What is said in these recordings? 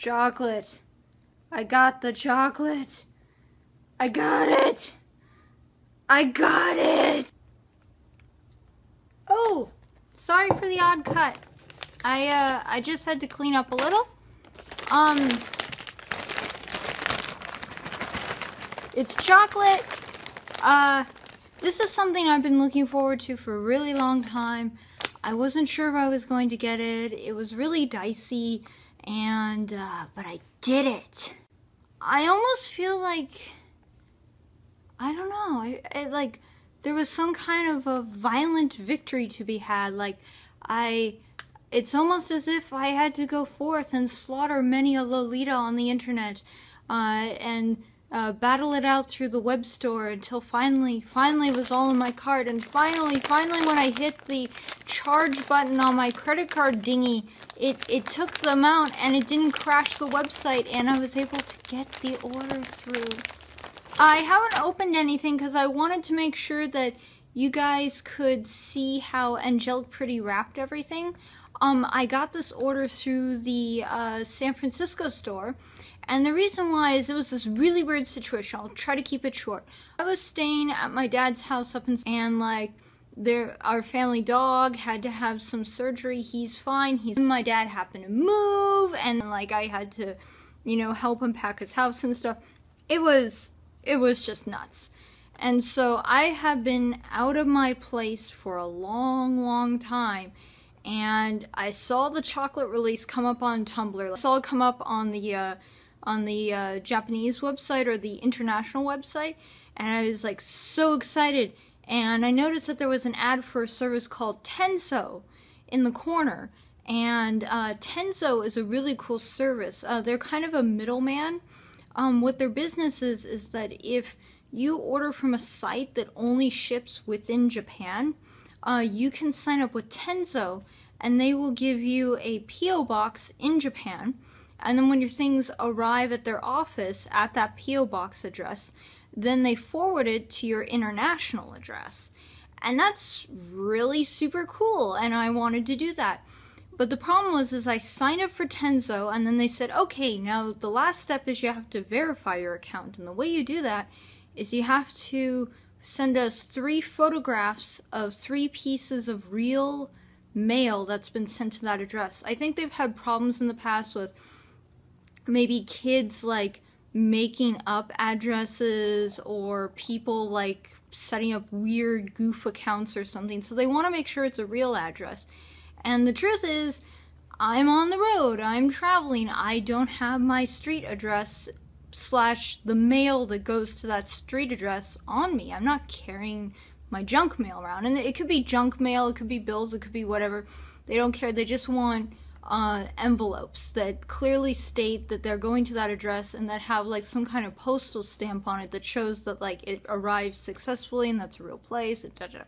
Chocolate. I got the chocolate. I got it. I got it. Oh, sorry for the odd cut. I just had to clean up a little. It's chocolate. This is something I've been looking forward to for a really long time. I wasn't sure if I was going to get it. It was really dicey, and, but I did it. I almost feel like, I don't know, like, there was some kind of a violent victory to be had. Like, it's almost as if I had to go forth and slaughter many a Lolita on the internet, and battle it out through the web store until finally it was all in my cart, and finally when I hit the charge button on my credit card dinghy, it took the amount and it didn't crash the website, and I was able to get the order through. I haven't opened anything because I wanted to make sure that you guys could see how Angelic Pretty wrapped everything. I got this order through the San Francisco store, and the reason why is it was this really weird situation. I'll try to keep it short. I was staying at my dad's house up in, and like, our family dog had to have some surgery. He's fine. My dad happened to move, and like I had to, you know, help him pack his house and stuff. It was just nuts. And so I have been out of my place for a long time, and I saw the chocolate release come up on Tumblr. I saw it come up on the Japanese website or the international website, and I was like so excited. And I noticed that there was an ad for a service called Tenso in the corner, and Tenso is a really cool service. They're kind of a middleman. What their business is that if you order from a site that only ships within Japan, you can sign up with Tenso, and they will give you a P.O. box in Japan, and then when your things arrive at their office at that P.O. box address, then they forward it to your international address. And that's really super cool, and I wanted to do that. But the problem was I signed up for Tenso, and then they said, okay, now the last step is you have to verify your account. And the way you do that is you have to send us 3 photographs of 3 pieces of real mail that's been sent to that address. I think they've had problems in the past with maybe kids like making up addresses, or people like setting up weird goof accounts or something. So they want to make sure it's a real address. And the truth is, I'm on the road, I'm traveling, I don't have my street address / the mail that goes to that street address on me. I'm not carrying my junk mail around. And it could be junk mail, it could be bills, it could be whatever. They don't care. They just want envelopes that clearly state that they're going to that address, and that have like some kind of postal stamp on it that shows that like it arrived successfully and that's a real place, etc.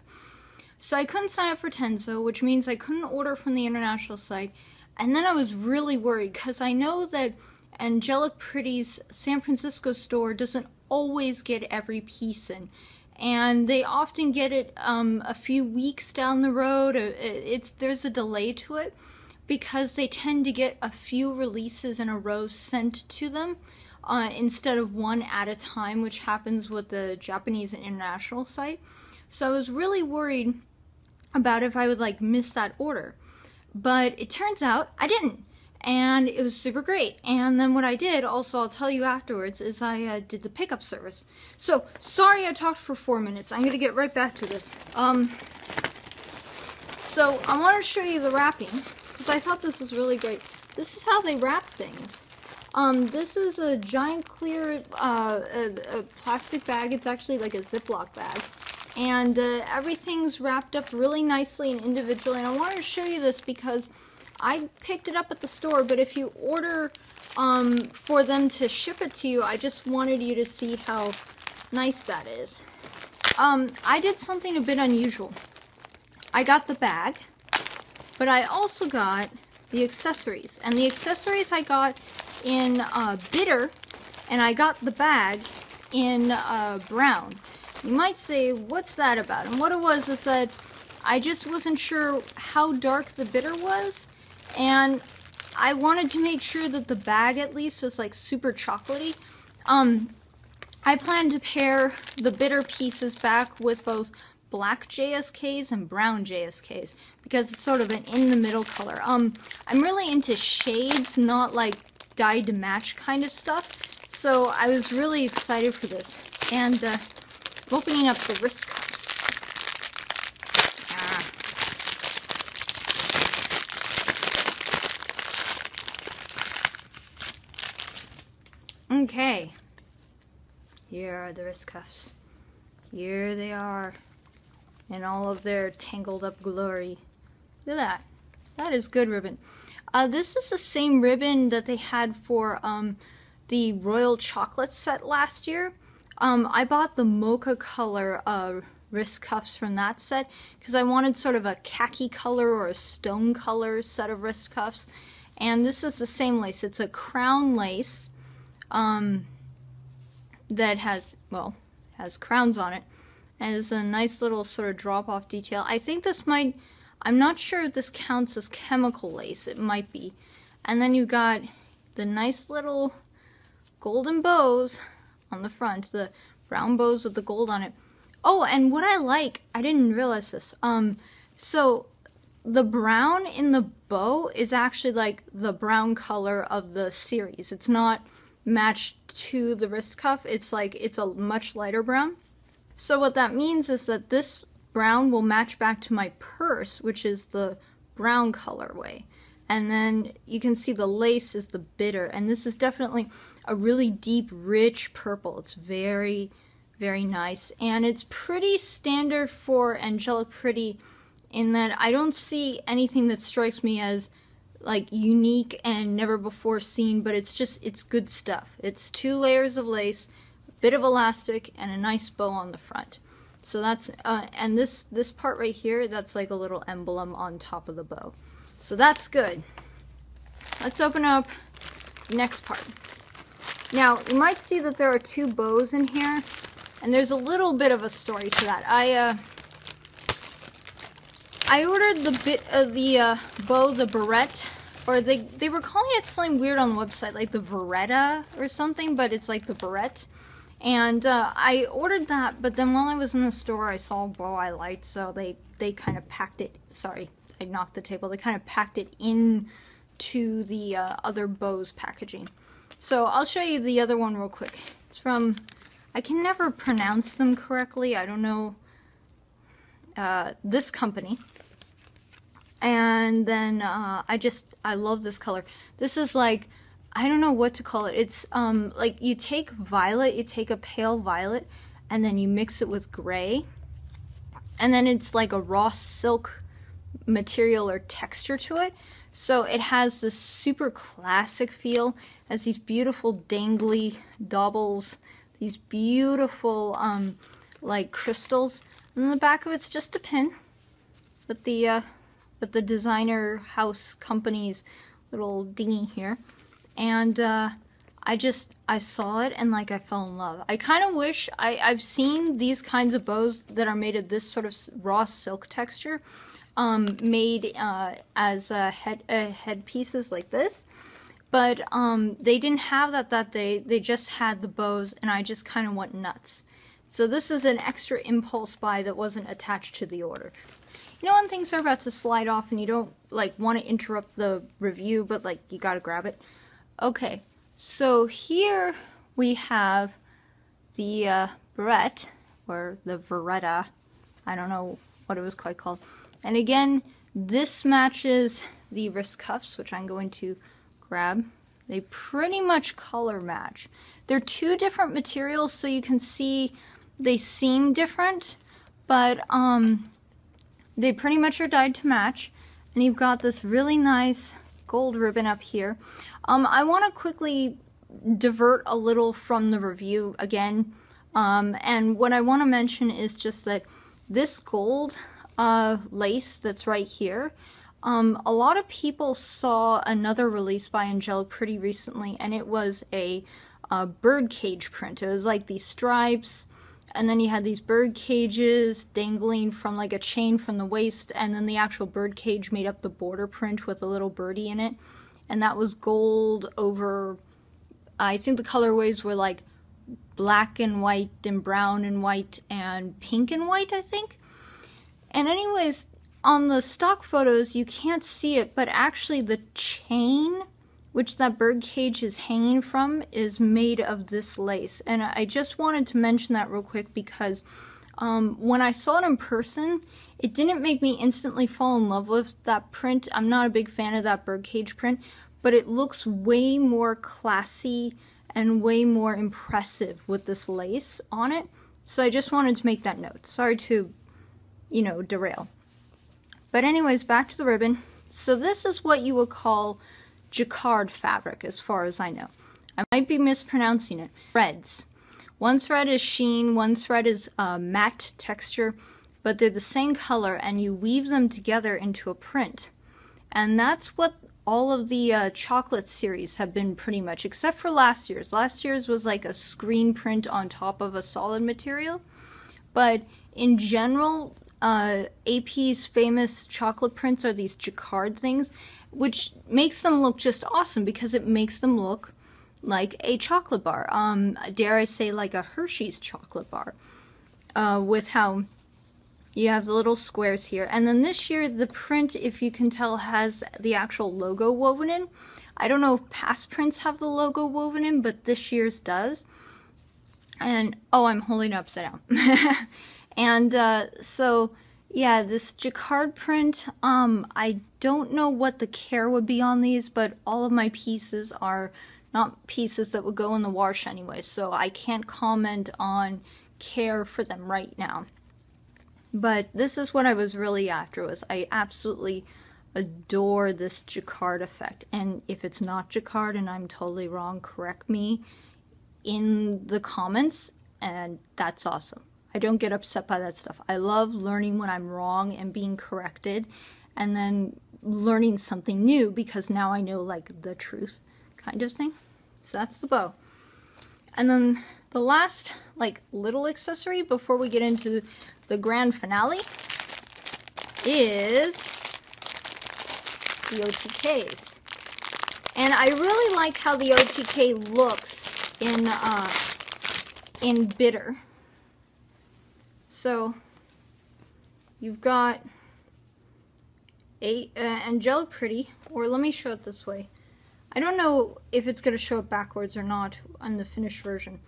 So I couldn't sign up for Tenso, which means I couldn't order from the international site. And then I was really worried because I know that Angelic Pretty's San Francisco store doesn't always get every piece in, and they often get it a few weeks down the road. There's a delay to it because they tend to get a few releases in a row sent to them instead of one at a time, which happens with the Japanese and international site. So I was really worried about if I would like miss that order, but it turns out I didn't. And it was super great. And then what I did, also I'll tell you afterwards, is I did the pickup service. So, sorry I talked for 4 minutes. I'm going to get right back to this. So, I want to show you the wrapping, because I thought this was really great. This is how they wrap things. This is a giant clear a plastic bag. It's actually like a Ziploc bag. And everything's wrapped up really nicely and individually. And I wanted to show you this because I picked it up at the store, but if you order for them to ship it to you, I just wanted you to see how nice that is. I did something a bit unusual. I got the bag, but I also got the accessories. And the accessories I got in bitter, and I got the bag in brown. You might say, what's that about? And what it was is that I just wasn't sure how dark the bitter was. And I wanted to make sure that the bag at least was like super chocolatey. I plan to pair the bitter pieces back with both black JSKs and brown JSKs because it's sort of an in-the-middle color. I'm really into shades, not like dyed to match kind of stuff. So I was really excited for this. And opening up the wrist cuffs. Okay. Here are the wrist cuffs. Here they are in all of their tangled up glory. Look at that. That is good ribbon. This is the same ribbon that they had for the Royal Chocolate set last year. I bought the mocha color wrist cuffs from that set because I wanted sort of a khaki color or a stone color set of wrist cuffs. And this is the same lace. It's a crown lace that has, well, has crowns on it. And it's a nice little sort of drop-off detail. I think this might, I'm not sure if this counts as chemical lace. It might be. And then you got the nice little golden bows on the front, the brown bows with the gold on it. Oh, and what I like, I didn't realize this. So the brown in the bow is actually like the brown color of the series. It's not matched to the wrist cuff. It's like, it's a much lighter brown. So what that means is that this brown will match back to my purse, which is the brown colorway. And then you can see the lace is the bitter. And this is definitely a really deep, rich purple. It's very, very nice. And it's pretty standard for Angelic Pretty in that I don't see anything that strikes me as like unique and never before seen, but it's just, it's good stuff. It's 2 layers of lace, a bit of elastic, and a nice bow on the front. So that's, and this part right here, that's like a little emblem on top of the bow. So that's good. Let's open up the next part. Now, you might see that there are 2 bows in here, and there's a little bit of a story to that. I ordered the bow, the Barrette, or they were calling it something weird on the website, like the Barrette or something, but it's like the Barrette. And I ordered that, but then while I was in the store, I saw a bow I liked, so they kind of packed it. Sorry, I knocked the table. They kind of packed it into the other bows packaging. So I'll show you the other one real quick. It's from, I can never pronounce them correctly. I don't know, this company. And then I love this color. This is like, I don't know what to call it. It's like you take violet, you take a pale violet, and then you mix it with gray. And then it's like a raw silk material or texture to it. So it has this super classic feel, has these beautiful dangly daubles, these beautiful like crystals. And then the back of it's just a pin with the designer house company's little dinghy here. And I saw it and like I fell in love. I kind of wish, I've seen these kinds of bows that are made of this sort of raw silk texture made as head pieces like this. But they didn't have that day. They just had the bows and I just kind of went nuts. So this is an extra impulse buy that wasn't attached to the order. You know when things are about to slide off and you don't like want to interrupt the review, but like you gotta grab it? Okay, so here we have the Barrette, or the Barrette, I don't know what it was quite called. And again, this matches the wrist cuffs, which I'm going to grab. They pretty much color match. They're 2 different materials, so you can see they seem different, but they pretty much are dyed to match. And you've got this really nice gold ribbon up here. I want to quickly divert a little from the review again. And what I want to mention is just that this gold lace that's right here, a lot of people saw another release by Angelic Pretty recently, and it was a bird cage print. It was like these stripes, and then you had these bird cages dangling from like a chain from the waist, and then the actual bird cage made up the border print with a little birdie in it. and that was gold over, I think the colorways were like black and white and brown and white and pink and white, I think. And anyways, on the stock photos you can't see it, but actually the chain which that bird cage is hanging from is made of this lace. And I just wanted to mention that real quick because when I saw it in person, it didn't make me instantly fall in love with that print. I'm not a big fan of that birdcage print, but it looks way more classy and way more impressive with this lace on it. So I just wanted to make that note. Sorry to, you know, derail. But anyways, back to the ribbon. So this is what you would call jacquard fabric, as far as I know. I might be mispronouncing it. Threads. One thread is sheen, one thread is matte texture, but they're the same color, and you weave them together into a print. And that's what all of the chocolate series have been pretty much, except for last year's. Last year's was like a screen print on top of a solid material. But in general, AP's famous chocolate prints are these jacquard things, which makes them look just awesome because it makes them look like a chocolate bar. Dare I say like a Hershey's chocolate bar, with how you have the little squares here. And then this year the print, if you can tell, has the actual logo woven in. I don't know if past prints have the logo woven in, but this year's does. And oh, I'm holding it upside down. And so yeah, this jacquard print, I don't know what the care would be on these, but all of my pieces are not pieces that would go in the wash anyway, so I can't comment on care for them right now. But this is what I was really after, was I absolutely adore this jacquard effect. And if it's not jacquard and I'm totally wrong, correct me in the comments, and that's awesome. I don't get upset by that stuff. I love learning when I'm wrong and being corrected, and then learning something new because now I know like the truth kind of thing. So that's the bow. And then the last like little accessory before we get into the grand finale is the OTKs. And I really like how the OTK looks in bitter. So you've got a Angelic Pretty, or let me show it this way. I don't know if it's going to show it backwards or not on the finished version.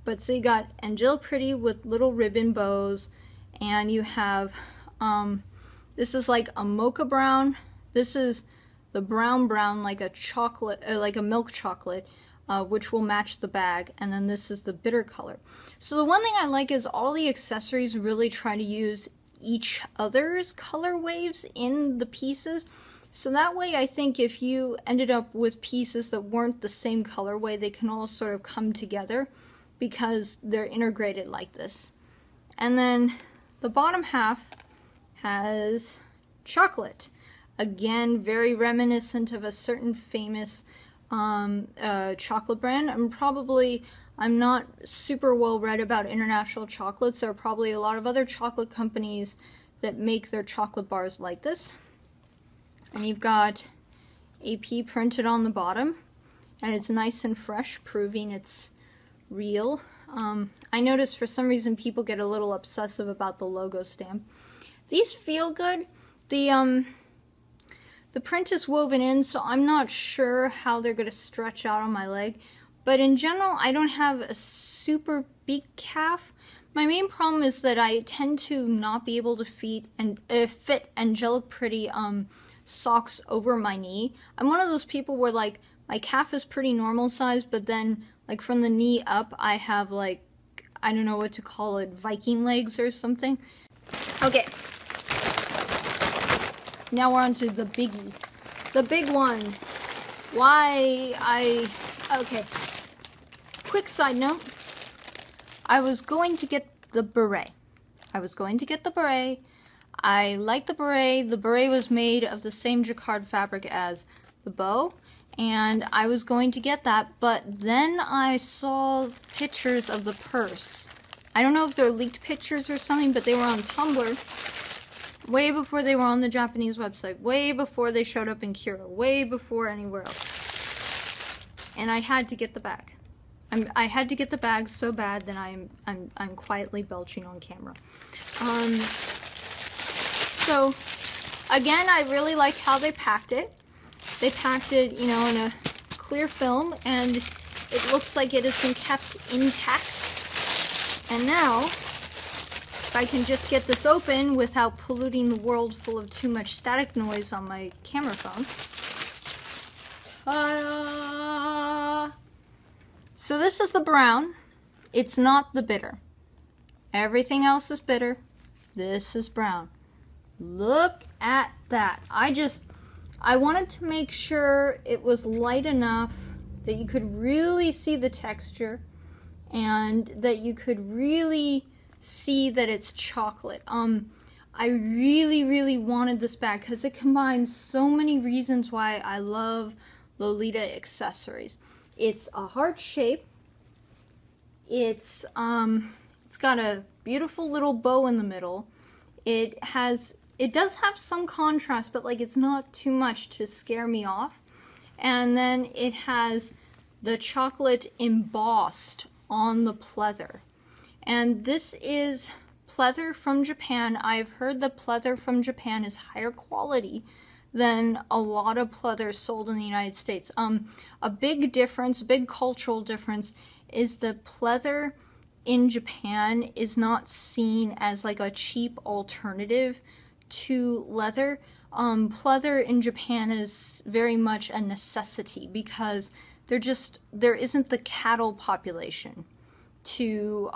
But so you got Angelic Pretty with little ribbon bows, and you have, this is like a mocha brown. This is the brown like a chocolate, like a milk chocolate, which will match the bag, and then this is the bitter color. So the one thing I like is all the accessories really try to use each other's color waves in the pieces. So that way I think if you ended up with pieces that weren't the same colorway, they can all sort of come together because they're integrated like this. And then the bottom half has chocolate. Again, very reminiscent of a certain famous chocolate brand. I'm not super well read about international chocolates. There are probably a lot of other chocolate companies that make their chocolate bars like this. And you've got AP printed on the bottom, and it's nice and fresh, proving it's real. I noticed for some reason people get a little obsessive about the logo stamp. These feel good. The print is woven in, so I'm not sure how they're going to stretch out on my leg. But in general, I don't have a super big calf. My main problem is that I tend to not be able to fit Angelic Pretty socks over my knee. I'm one of those people where like my calf is pretty normal size, but then like from the knee up I have like, I don't know what to call it, Viking legs or something. Okay. Now we're on to the biggie. The big one. Okay. Quick side note. I was going to get the beret. I like the beret. The beret was made of the same jacquard fabric as the bow, and I was going to get that, but then I saw pictures of the purse. I don't know if they're leaked pictures or something, but they were on Tumblr way before they were on the Japanese website, way before they showed up in Kira, way before anywhere else. and I had to get the bag. I had to get the bag so bad that I'm quietly belching on camera. So again, I really liked how they packed it. They packed it, you know, in a clear film, and it looks like it has been kept intact. And now, if I can just get this open without polluting the world full of too much static noise on my camera phone. Ta-da! So this is the brown. It's not the bitter. Everything else is bitter. This is brown. Look at that. I wanted to make sure it was light enough that you could really see the texture and that you could really see that it's chocolate. I really wanted this bag because it combines so many reasons why I love Lolita accessories. It's a heart shape. It's got a beautiful little bow in the middle. It does have some contrast, but like it's not too much to scare me off. And then it has the chocolate embossed on the pleather. And this is pleather from Japan. I've heard the pleather from Japan is higher quality than a lot of pleather sold in the United States. A big difference, a big cultural difference, is the pleather in Japan is not seen as like a cheap alternative to leather. Pleather in Japan is very much a necessity because there isn't the cattle population to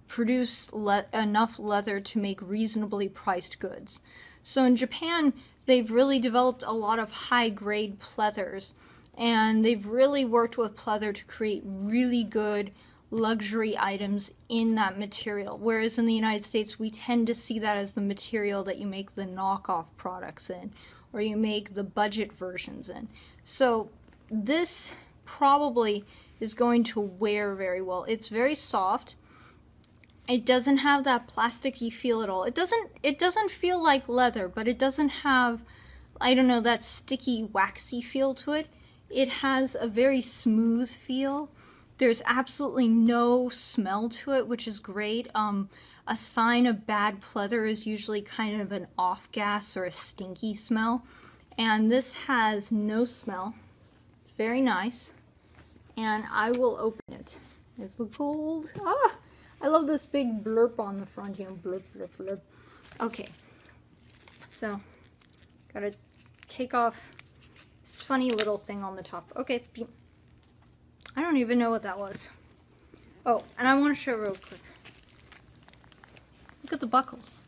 produce enough leather to make reasonably priced goods. So in Japan, they've really developed a lot of high-grade pleathers, and they've really worked with pleather to create really good luxury items in that material. Whereas in the United States, we tend to see that as the material that you make the knockoff products in, or you make the budget versions in. So this probably is going to wear very well. It's very soft. It doesn't have that plasticky feel at all. It doesn't feel like leather, but it doesn't have, I don't know, that sticky, waxy feel to it. It has a very smooth feel. There's absolutely no smell to it, which is great. A sign of bad pleather is usually kind of an off gas or a stinky smell. And this has no smell. It's very nice. And I will open it. There's the gold. Ah! I love this big blurb on the front, you know, blurb, blurb, blurb. Okay, so, gotta take off this funny little thing on the top. Okay, I don't even know what that was. Oh, and I want to show real quick. Look at the buckles.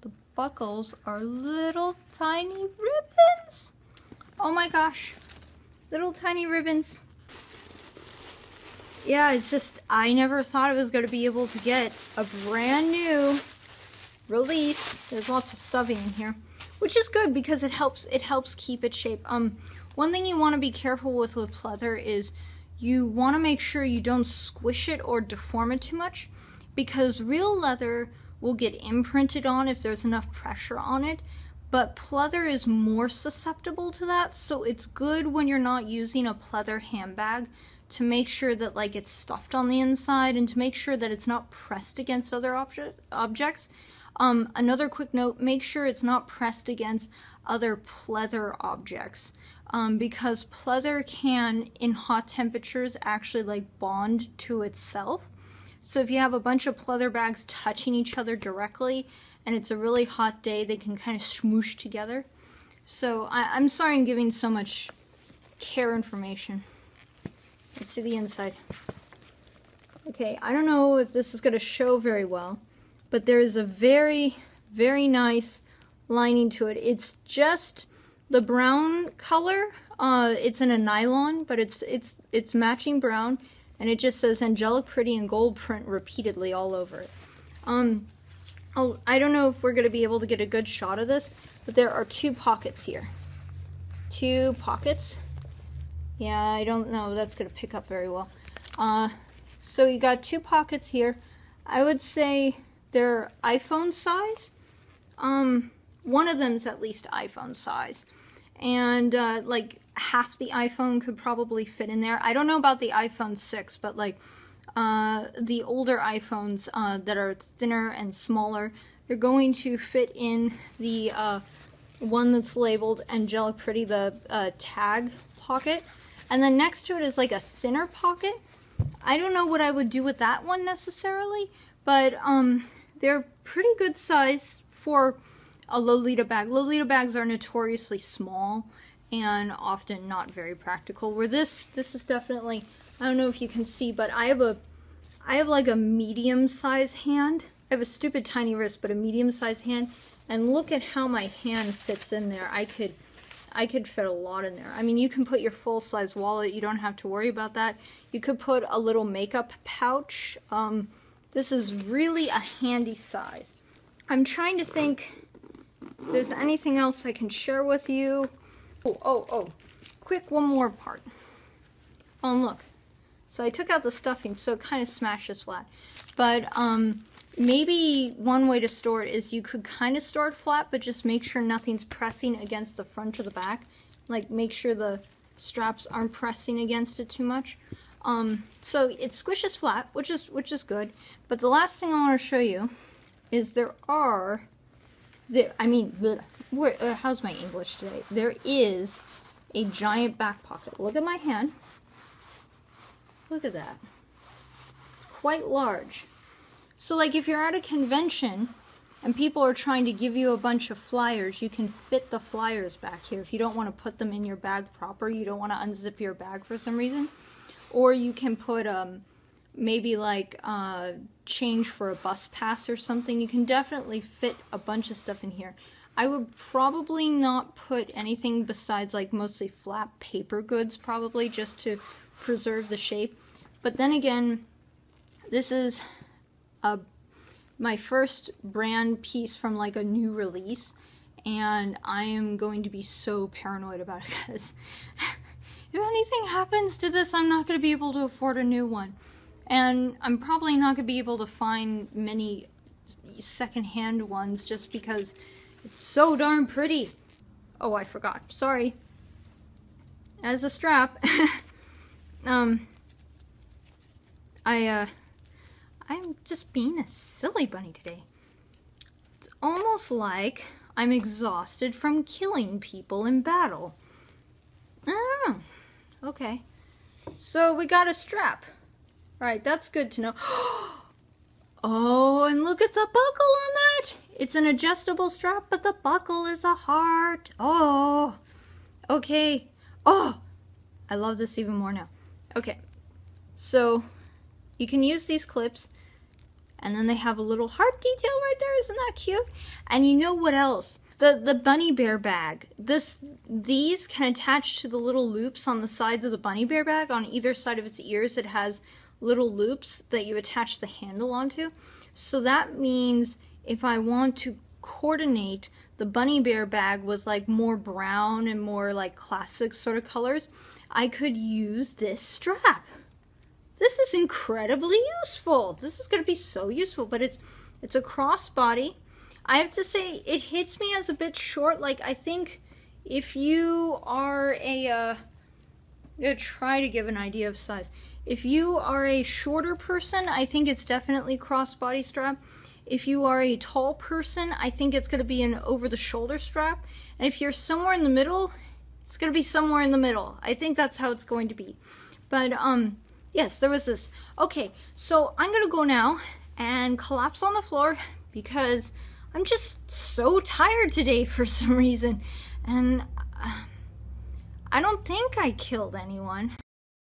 The buckles are little tiny ribbons. Oh my gosh, little tiny ribbons. Yeah, it's just, I never thought I was going to be able to get a brand new release. There's lots of stuffing in here, which is good because it helps keep its shape. One thing you want to be careful with pleather is you want to make sure you don't squish it or deform it too much, because real leather will get imprinted on if there's enough pressure on it, but pleather is more susceptible to that, so it's good when you're not using a pleather handbag to make sure that like it's stuffed on the inside and to make sure that it's not pressed against other objects. Another quick note, make sure it's not pressed against other pleather objects, because pleather can, in hot temperatures, actually like bond to itself. So if you have a bunch of pleather bags touching each other directly and it's a really hot day, they can kind of smoosh together. So I'm sorry I'm giving so much care information. Let's see the inside. Okay, I don't know if this is going to show very well, but there is a very nice lining to it. It's just the brown color. It's in a nylon, but it's matching brown, and it just says angelic pretty in gold print repeatedly all over it. I don't know if we're going to be able to get a good shot of this, but there are two pockets here. Two pockets. Yeah, I don't know if that's going to pick up very well. So you got two pockets here. I would say they're iPhone size. One of them is at least iPhone size. and like half the iPhone could probably fit in there. I don't know about the iPhone 6, but like the older iPhones that are thinner and smaller, they're going to fit in the one that's labeled Angelic Pretty, the tag pocket. And then next to it is like a thinner pocket. I don't know what I would do with that one necessarily, but they're pretty good size for a Lolita bag. Lolita bags are notoriously small and often not very practical. Where this is definitely, I don't know if you can see, but I have like a medium size hand. I have a stupid tiny wrist, but a medium size hand. And look at how my hand fits in there. I could fit a lot in there. I mean, you can put your full-size wallet. You don't have to worry about that. You could put a little makeup pouch. This is really a handy size. I'm trying to think if there's anything else I can share with you. Oh, quick, one more part. Oh, and look. So I took out the stuffing, so it kind of smashes flat. But maybe one way to store it is you could kind of store it flat, but just make sure nothing's pressing against the front or the back. Like, make sure the straps aren't pressing against it too much. So it squishes flat, which is good. But the last thing I want to show you is how's my English today? There is a giant back pocket. Look at my hand. Look at that. It's quite large. So like if you're at a convention and people are trying to give you a bunch of flyers, you can fit the flyers back here. If you don't want to put them in your bag proper, you don't want to unzip your bag for some reason. Or you can put maybe like change for a bus pass or something. You can definitely fit a bunch of stuff in here. I would probably not put anything besides like mostly flat paper goods, probably just to preserve the shape. But then again, this is my first brand piece from like a new release, and I am going to be so paranoid about it because if anything happens to this, I'm not going to be able to afford a new one. And I'm probably not going to be able to find many secondhand ones just because it's so darn pretty. Oh, I forgot. Sorry. As a strap, I'm just being a silly bunny today. It's almost like I'm exhausted from killing people in battle. I don't know. Okay. So we got a strap. Alright, that's good to know. Oh, and look at the buckle on that! It's an adjustable strap, but the buckle is a heart. Oh. Okay. Oh! I love this even more now. Okay. So, you can use these clips, and then they have a little heart detail right there. Isn't that cute? And you know what else? The bunny bear bag. These can attach to the little loops on the sides of the bunny bear bag. On either side of its ears, it has little loops that you attach the handle onto. So that means if I want to coordinate the bunny bear bag with like more brown and more like classic sort of colors, I could use this strap. This is incredibly useful. This is going to be so useful, but it's a crossbody. I have to say, it hits me as a bit short. Like, I think if you are I'm going to try to give an idea of size. If you are a shorter person, I think it's definitely crossbody strap. If you are a tall person, I think it's going to be an over-the-shoulder strap. And if you're somewhere in the middle, it's going to be somewhere in the middle. I think that's how it's going to be. But, yes, there was this. Okay, so I'm going to go now and collapse on the floor because I'm just so tired today for some reason. And I don't think I killed anyone.